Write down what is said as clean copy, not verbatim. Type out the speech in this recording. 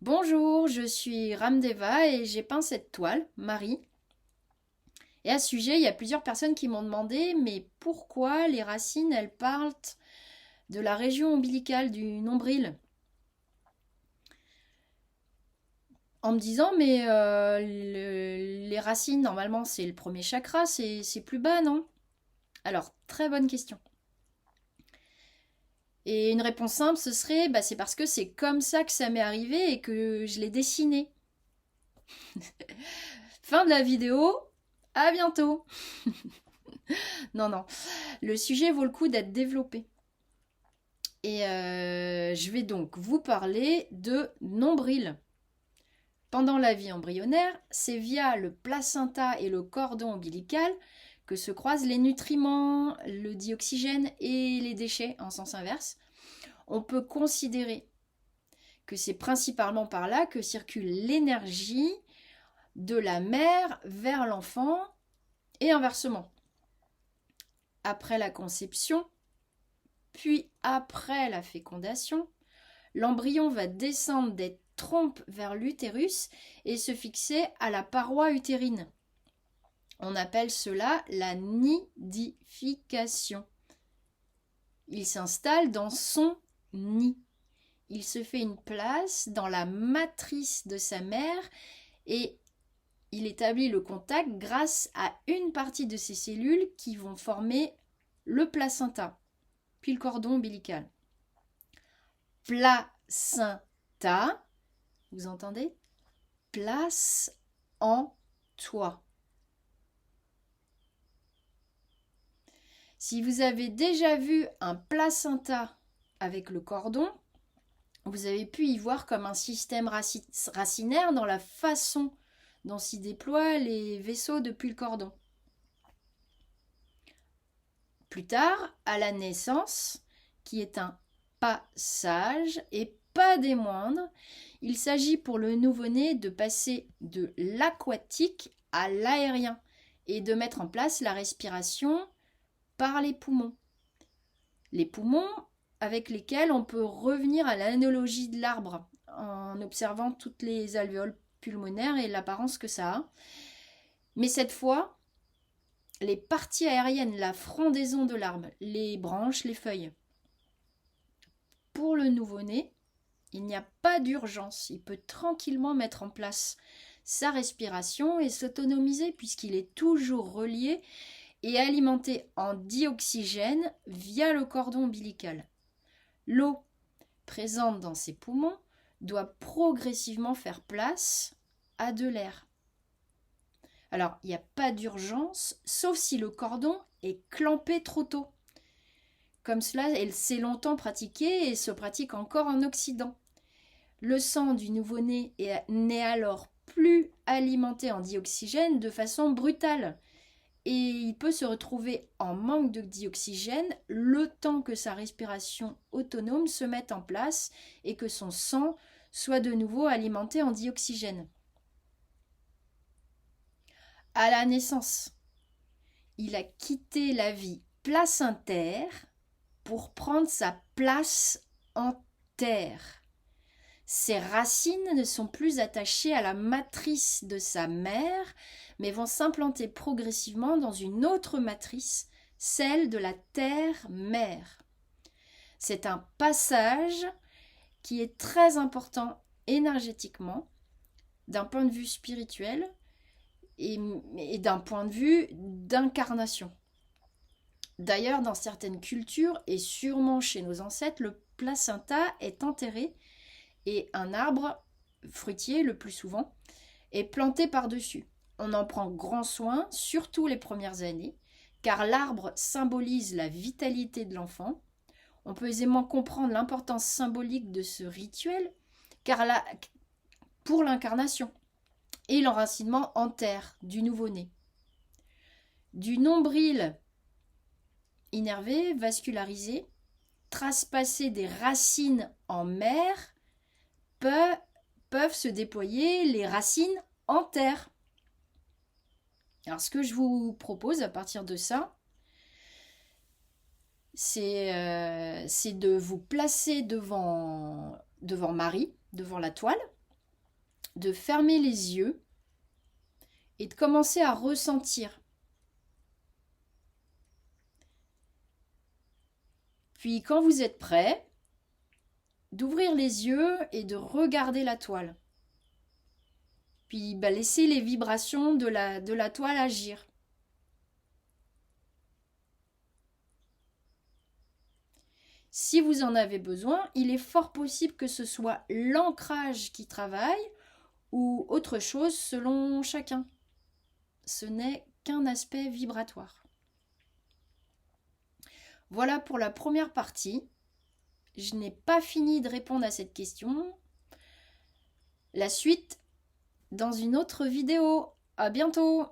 Bonjour, je suis Ramdeva et j'ai peint cette toile, Marie. Et à ce sujet, il y a plusieurs personnes qui m'ont demandé, mais pourquoi les racines, elles parlent de la région ombilicale du nombril? En me disant, mais les racines, normalement, c'est le premier chakra, c'est plus bas, non? Alors, très bonne question. Et une réponse simple, ce serait, c'est parce que c'est comme ça que ça m'est arrivé et que je l'ai dessiné. Fin de la vidéo, à bientôt. Non, non, le sujet vaut le coup d'être développé. Et je vais donc vous parler de nombril. Pendant la vie embryonnaire, c'est via le placenta et le cordon ombilical que se croisent les nutriments, le dioxygène et les déchets en sens inverse. On peut considérer que c'est principalement par là que circule l'énergie de la mère vers l'enfant et inversement. Après la conception, puis après la fécondation, l'embryon va descendre des trompes vers l'utérus et se fixer à la paroi utérine. On appelle cela la nidification. Il s'installe dans son nid. Il se fait une place dans la matrice de sa mère et il établit le contact grâce à une partie de ses cellules qui vont former le placenta, puis le cordon ombilical. Placenta, vous entendez? Place en toi. Si vous avez déjà vu un placenta avec le cordon, vous avez pu y voir comme un système racinaire dans la façon dont s'y déploient les vaisseaux depuis le cordon. Plus tard, à la naissance, qui est un passage et pas des moindres, il s'agit pour le nouveau-né de passer de l'aquatique à l'aérien et de mettre en place la respiration par les poumons. Les poumons avec lesquels on peut revenir à l'analogie de l'arbre en observant toutes les alvéoles pulmonaires et l'apparence que ça a. Mais cette fois, les parties aériennes, la frondaison de l'arbre, les branches, les feuilles. Pour le nouveau-né, il n'y a pas d'urgence. Il peut tranquillement mettre en place sa respiration et s'autonomiser puisqu'il est toujours relié et alimenté en dioxygène via le cordon ombilical. L'eau présente dans ses poumons doit progressivement faire place à de l'air. Alors, il n'y a pas d'urgence, sauf si le cordon est clampé trop tôt. Comme cela, elle s'est longtemps pratiquée et se pratique encore en Occident. Le sang du nouveau-né n'est alors plus alimenté en dioxygène de façon brutale et il peut se retrouver en manque de dioxygène le temps que sa respiration autonome se mette en place et que son sang soit de nouveau alimenté en dioxygène. À la naissance, il a quitté la vie placentaire pour prendre sa place en terre. Ses racines ne sont plus attachées à la matrice de sa mère, mais vont s'implanter progressivement dans une autre matrice, celle de la terre-mère. C'est un passage qui est très important énergétiquement, d'un point de vue spirituel et d'un point de vue d'incarnation. D'ailleurs, dans certaines cultures, et sûrement chez nos ancêtres, le placenta est enterré et un arbre fruitier, le plus souvent, est planté par-dessus. On en prend grand soin, surtout les premières années, car l'arbre symbolise la vitalité de l'enfant. On peut aisément comprendre l'importance symbolique de ce rituel, car pour l'incarnation et l'enracinement en terre du nouveau-né. Du nombril innervé, vascularisé, traspasser des racines en mer, peuvent se déployer les racines en terre. Alors ce que je vous propose à partir de ça, c'est de vous placer devant Marie, devant la toile, de fermer les yeux et de commencer à ressentir. Puis quand vous êtes prêt, d'ouvrir les yeux et de regarder la toile. Puis laissez les vibrations de la toile agir. Si vous en avez besoin, il est fort possible que ce soit l'ancrage qui travaille ou autre chose selon chacun. Ce n'est qu'un aspect vibratoire. Voilà pour la première partie. Je n'ai pas fini de répondre à cette question. La suite dans une autre vidéo. À bientôt!